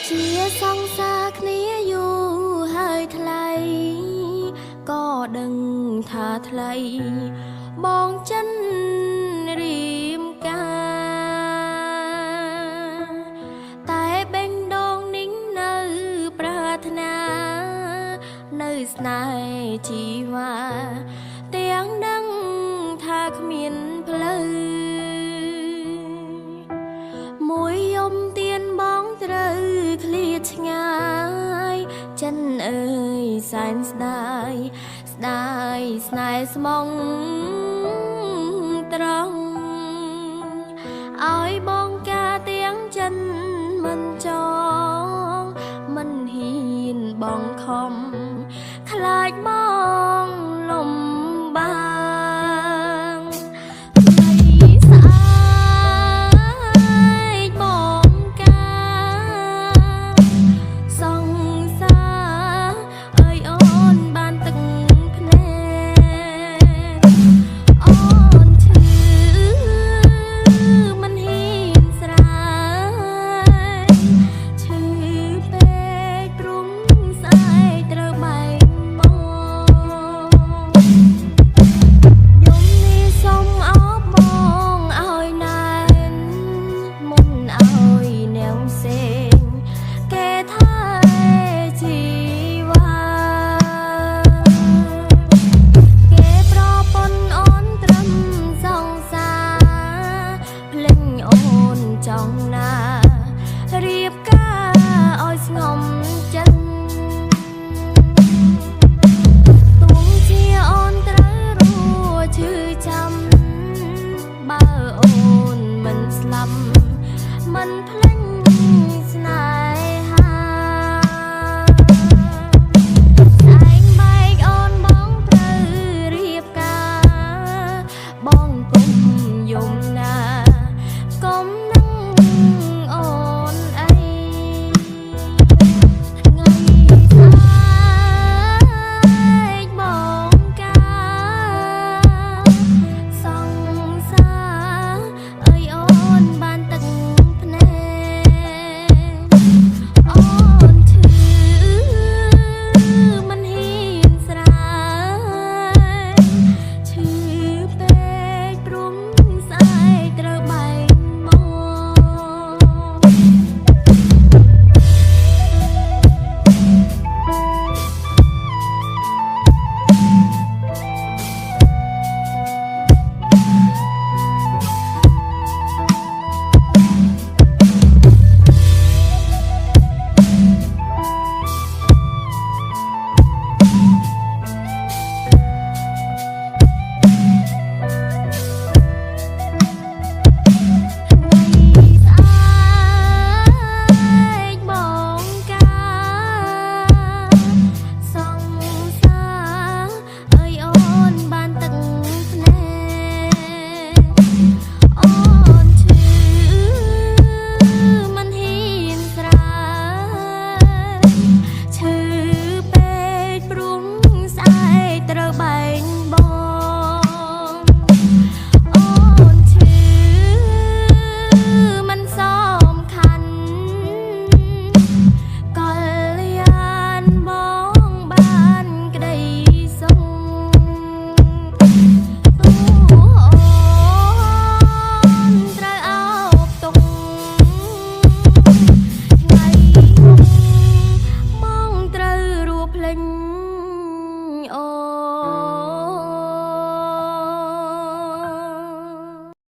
ជាសង្សារគ្នាយូរហើយថ្លៃក៏ដឹងថាថ្លៃបងចិនរៀមកាតែបេងដូងនេះនៅប្រាថ្នានៅស្នេហ៍ជីវ៉ាទាំងដឹងថាគ្មានផ្លូវមួយយំទៀនបងត្រូវឃ្លាតឆ្ងាយចិនអើយសែនស្ដាយស្ដាយស្នេហ៍ស្មងត្រង់ឲ្យបងការទាំងចិនមិនចងមិនហ៊ានបងខំខ្លាចប